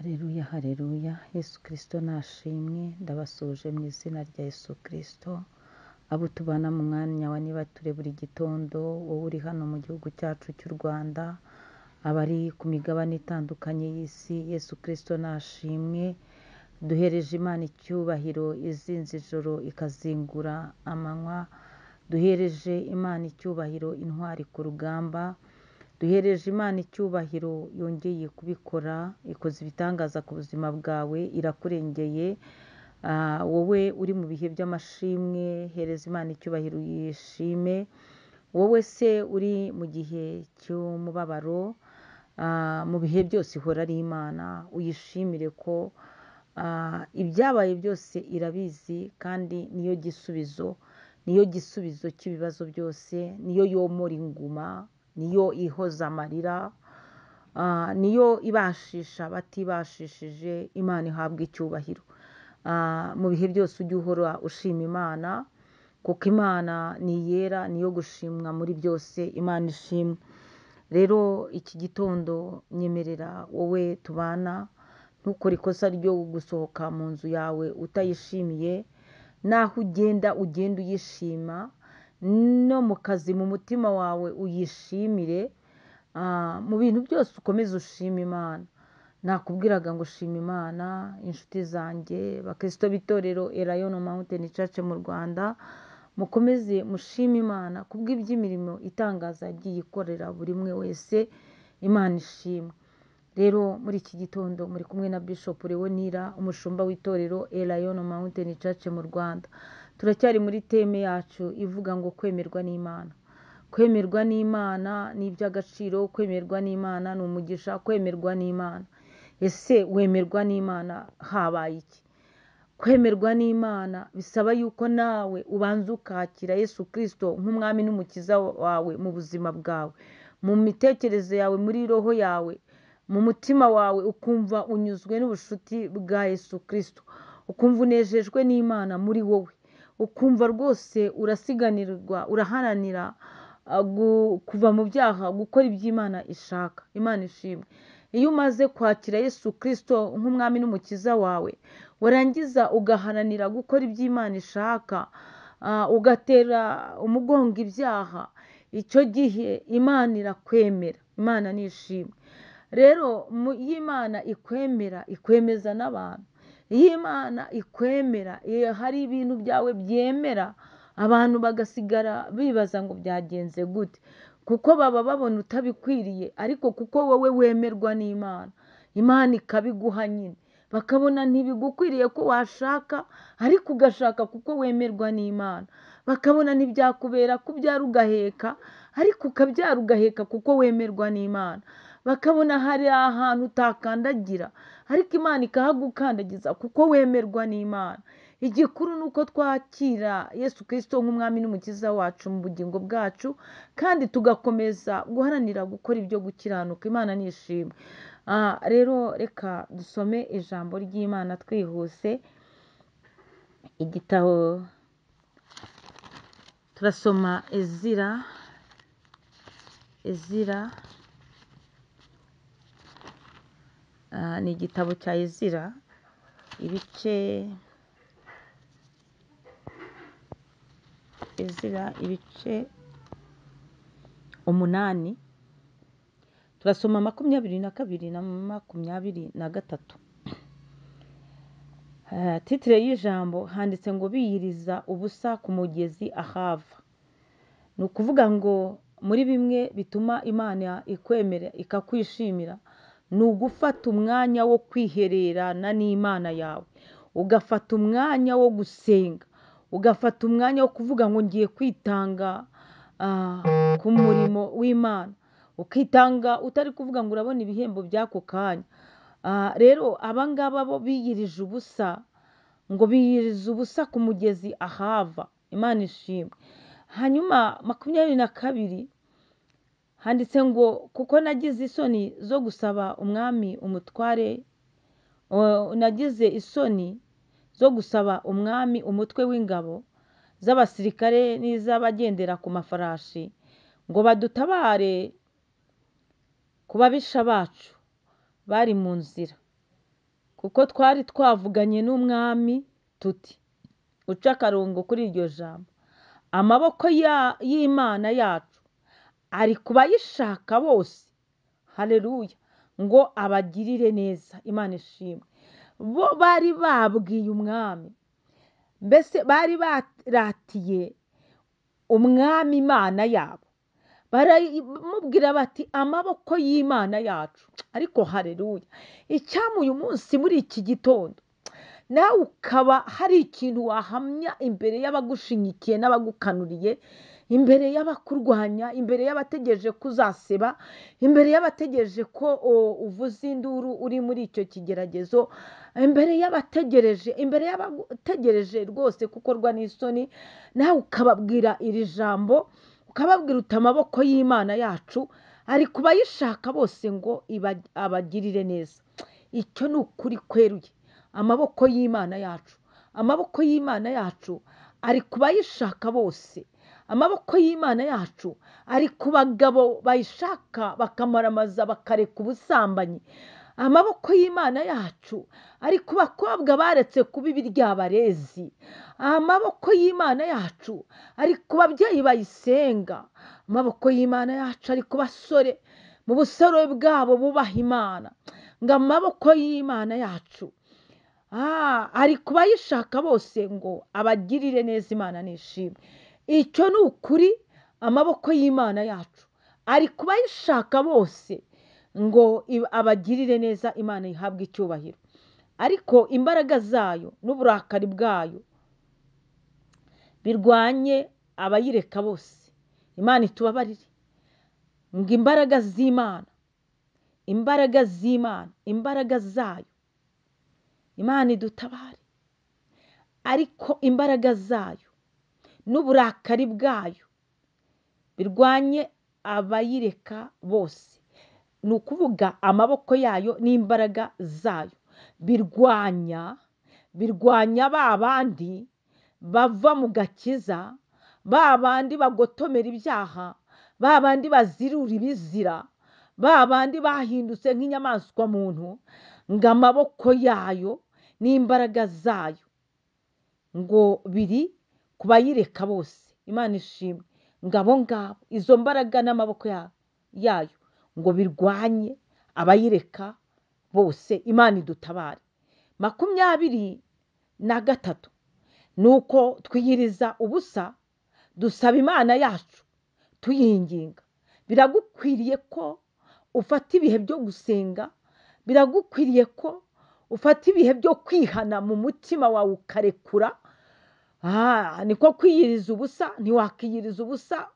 Haleluya, haleluya. Yesu Kristo nashimwe. Ndabasuje mu izina rya Yesu Kristo. Abo tubana mu mwanya wa nibature buri gitondo, wowe uri hano mu gihugu cyacu cy'u Rwanda, abari ku migabane itandukanye y'isi, Yesu Kristo nashimwe. Duhereje Imana icyubahiro, izinze ijoro ikazingura amanywa. Duhereje Imana icyubahiro, intwari ku rugamba. Duhereje Imana icyubahiro, yongeye kubikora, ikoze ibitangaza ku buzima bwawe, irakurengeye. Wowe uri mu bihe by'amashimwe, hereza Imana icyubahiro yishime. Wowe se uri mu gihe cy'umubabaro, mu bihe byose ihora ari Imana, uyishimire ko ibyabaye byose irabizi, kandi niyo gisubizo cy'ibibazo byose, niyo yomora inguma, niyo ihoza amarira, niyo ibashisha batibashishije. Imana ihabwa icyubahiro. Mu bihe byose ujye uhora ushima Imana, kuko Imana ni iyera, niyo gushimwa muri byose. Imana ishimwe. Rero iki gitondo nyemerera wowe tubana, ntukore ikosa ryo gusohoka mu nzu yawe utayishimiye. Naho ugenda uyishima, no mu kazi mu mutima wawe uyishimire. Mu bintu byose ukomeze ushima Imana. Nakubwiraga ngo shima Imana. Inshuti zanjye, bakristo b'itorero Elayono Mountain Church mu Rwanda, mukomeze mushima Imana kubw'iby'imirimo itangaza yagiye ikorera buri umwe wese. Imana ishimwe. Rero muri iki gitondo muri kumwe na Bishop Leonira, umushumba w'itorero Elayono Mountain Church mu Rwanda. Turacyari muri teme yacu ivuga ngo kwemerwa n'Imana. Kwemerwa n'Imana ni iby'agaciro, kwemerwa n'Imana ni umugisha, kwemerwa n'Imana. Ese wemerwa n'Imana habaye iki? Kwemerwa n'Imana bisaba yuko nawe ubanza ukakira Yesu Kristo nk'umwami n'umukiza wawe mu buzima bwawe, mu mitekerereze yawe, muri roho yawe, mu mutima wawe, ukumva unyuzwe n'ubushuti bwa Yesu Kristo, ukumva unejejwe n'Imana muri wowe, ukumva rwose urasiganirwa, uraharanira kuva mu byaha, gukora iby'Imana ishaka. Imana ishimwe. Iyo umaze kwakira Yesu Kristo nk'umwami n'umukiza wawe, warangiza ugaharanira gukora iby'Imana ishaka, ugatera umugongo ibyaha, icyo gihe Imana irakwemera. Imana nishimwe. Rero iyo Imana ikwemera, ikwemeza n'abantu. Iyo Imana ikwemera, hari ibintu byawe byemera, abantu bagasigara bibaza ngo byagenze gute, kuko baba babona utabikwiriye, ariko kuko wowe wemerwa n'Imana, Imana ikabiguha nyine. Bakabona ntibigukwiriye ko washaka, ariko ugashaka kuko wemerwa n'Imana. Bakabona ntibyakubera kubyara ugaheka, ariko ukabyara ugaheka kuko wemerwa n'Imana. Bakabona hari ahantu utakandagira, ariko Imana ikahagukandagiza kuko wemerwa n'Imana. Igikuru ni uko twakira Yesu Kristo nk'umwami n'umukiza wacu mu bugingo bwacu, kandi tugakomeza guharanira gukora ibyo gukiranuka. Imana nishimwe. Rero reka dusome ijambo ry'Imana twihuse. Igitabo turasoma Ezira. Ni igitabo cya Ezira, ibice 8. Turasoma 22 na 23. Titire y'ijambo handitse ngo biyiriza ubusa ku mugezi ahava. Ni ukuvuga ngo muri bimwe bituma Imana ikwemera ikakwishimira, ni ugufata umwanya wo kwihererana n'Imana yawe, ugafata umwanya wo gusenga, ugafata umwanya wo kuvuga ngo ngiye kwitanga ku murimo w'Imana, ukitanga utari kuvuga ngo urabona ibihembo by'ako kanya. Rero abangaba bo biyirije ubusa, ngo biyiriza ubusa ku mugezi ahava. Imana ishimwe. Hanyuma 22 handitse ngo kuko nagize isoni zo gusaba umwami umutware, nagize isoni zo gusaba umwami umutwe w'ingabo z'abasirikare n'iz'abagendera ku mafarashi, ngo badutabare ku babisha bacu bari mu nzira. kuko twari twavuganye n'umwami tuti uca akarongo kuri iryo jambo, amaboko y'Imana yacu ari ku bayishaka bose, haleluya, ngo abagirire neza. Imana ishimwe. Bo bari babwiye umwami, mbese bari baratiye umwami Imana yabo, baramubwira bati amaboko y'Imana yacu. Ariko haleluya, icyampa uyu munsi muri iki gitondo nawe ukaba hari ikintu wahamya imbere y'abagushinyikiye n'abagukanuriye, imbere y'abakurwanya, imbere y'abategereje ko uzaseba, imbere y'abategereje ko uvuza induru uri muri icyo kigeragezo, imbere y'abategereje rwose gukorwa n'isoni, nawe ukababwira iri jambo, ukababwira uti amaboko y'Imana yacu ari ku bayishaka bose ngo abagirire neza. Icyo ni ukuri kweruye. Amaboko y'Imana yacu, amaboko y'Imana yacu ari ku bayishaka bose. Amaboko y'Imana yacu ari ku bagabo bayishaka bakamaramaza bakareka ubusambanyi. Amaboko y'Imana yacu ari ku bakobwa baretse kuba ibiryabarezi. Amaboko y'Imana yacu ari ku babyeyi bayisenga. Amaboko y'Imana yacu ari ku basore mu busore bwabo bubaha Imana. Ngo amaboko y'Imana yacu ari ku bayishaka bose ngo abagirire neza. Imana nishimwe. Icyo ni ukuri. Amaboko y'Imana yacu ari ku bayishaka bose ngo abagirire neza. Imana ihabwe icyubahiro. Ariko imbaraga zayo n'uburakari bwayo birwanye abayireka bose. Imana itubabarire. Ngo imbaraga z'Imana, imbaraga z'Imana, imbaraga zayo, Imana idutabare. Ariko imbaraga zayo n'uburakari bwayo birwanye abayireka bose. Ni ukuvuga amaboko yayo n'imbaraga zayo birwanya ba bandi bava mu gakiza, ba bandi bagotomera ibyaha, ba bandi bazirura ibizira, ba bandi bahindutse nk'inyamaswa muntu. Ngo amaboko yayo n'imbaraga zayo ngo biri ku bayireka bose. Imana ishimwe. Ngo abo ngabo izo mbaraga n'amaboko yayo ngo birwanye abayireka bose. Imana idutabare. 23 nuko twiyiriza ubusa dusaba Imana yacu tuyinginga. Biragukwiriye ko ufata ibihe byo gusenga, biragukwiriye ko ufata ibihe byo kwihana mu mutima wawe ukarekura. Niko kwiyiriza ubusa. Ntiwakiyiriza ubusa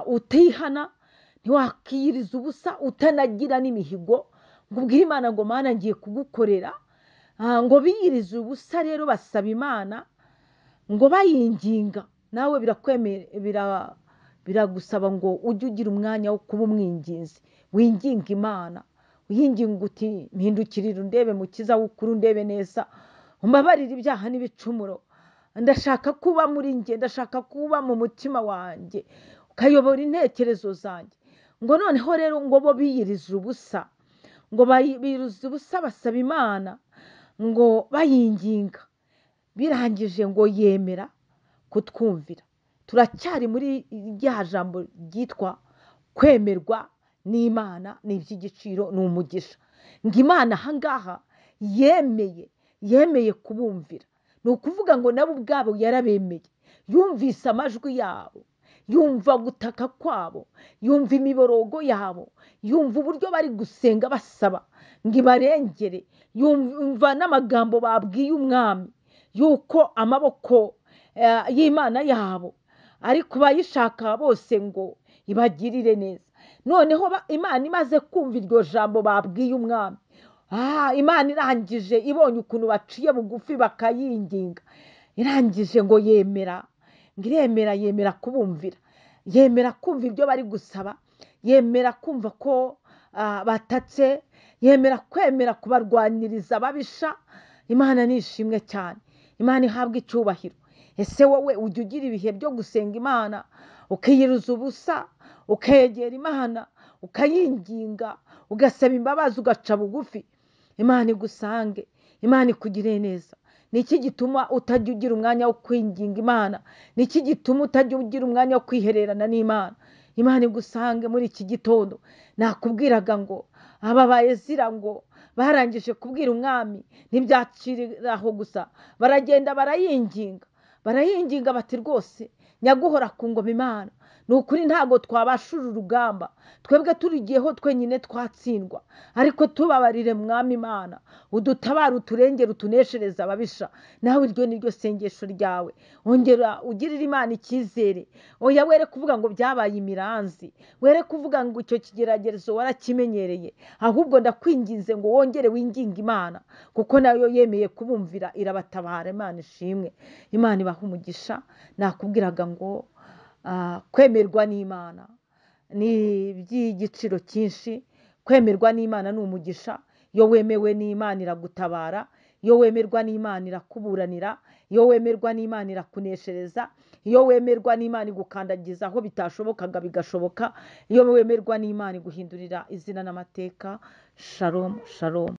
utihana, ntiwakiyiriza ubusa utanagira n'imihigo ngo ubwire Imana ngo Mana ngiye kugukorera. Ngo biyirize ubusa rero basaba Imana ngo bayinginga. Nawe biragusaba ngo ujye ugira umwanya wo kuba umwinginzi. Winginga Imana, uyinginga uti mpindukirira undebe mukiza w'ukuri, undebe neza, umbabarire ibyaha n'ibicumuro. Ndashaka kuba muri njye, ndashaka kuba mu mutima wanjye, ukayobora intekerezo zanjye. Ngo noneho rero ngo bo biyiriza ubusa, ngo biyiriza ubusa basaba Imana ngo bayinginga. Birangije ngo yemera kutwumvira. Turacyari muri rya jambo ryitwa kwemerwa n'Imana. Ni iby'igiciro, ni umugisha. Ngo Imana ahangaha yemeye kubumvira. Ni ukuvuga ngo nabo ubwabo yarabemeye. Yumvise amajwi yabo, yumva gutaka kwabo, yumva imiborogo yabo, yumva uburyo bari gusenga basaba ngo ibarengere, yumva n'amagambo babwiye umwami yuko amaboko y'Imana yabo ari ku bayishaka bose ngo ibagirire neza. Noneho Imana imaze kumva iryo jambo babwiye umwami, Imana irangije ibonye ukuntu baciye bugufi bakayinginga, irangije ngo yemera kubumvira, yemera kumva ibyo bari gusaba, yemera kumva ko batatse, yemera kwemera kubarwaniriza ababisha. Imana nishimwe cyane. Imana ihabwe icyubahiro. Ese wowe ujya ugira ibihe byo gusenga Imana, ukiyiriza ubusa, ukegera Imana, ukayinginga, ugasaba imbabazi, ugaca bugufi? Imana igusange, Imana ikugiriye neza. Ni iki gituma utajya ugira umwanya wo kwinginga Imana? Ni iki gituma utajya ugira umwanya wo kwihererana n'Imana? Imana igusange muri iki gitondo. Nakubwiraga ngo ababaye zira ngo barangije kubwira umwami ntibyacirira aho gusa, baragenda barayinginga bati rwose nyaguhora ku ngoma Imana, ni ukuri ntabwo twabashura urugamba, twebwe turigiyeho twenyine twatsindwa, ariko tubabarire mwami Imana, udutabare uturengere utuneshereze ababisha. Nawe iryo ni ryo sengesho ryawe. Ongera ugirire Imana icyizere. Oya were kuvuga ngo byabaye imiranzi, were kuvuga ngo icyo kigeragezo warakimenyereye, ahubwo ndakwinginze ngo wongere winginge Imana, kuko nayo yemeye kubumvira irabatabara. Imana ishimwe, Imana ibaha umugisha. Nakubwiraga ngo kwemerwa n'Imana ni iby'igiciro cyinshi. Kwemerwa n'Imana ni umugisha. Iyo wemewe n'Imana iragutabara, iyo wemerwa n'Imana irakuburanira, iyo wemerwa n'Imana irakuneshereza, iyo wemerwa n'Imana igukandagiza aho bitashobokaga bigashoboka, iyo wemerwa n'Imana iguhindurira izina n'amateka. Shalom, shalom.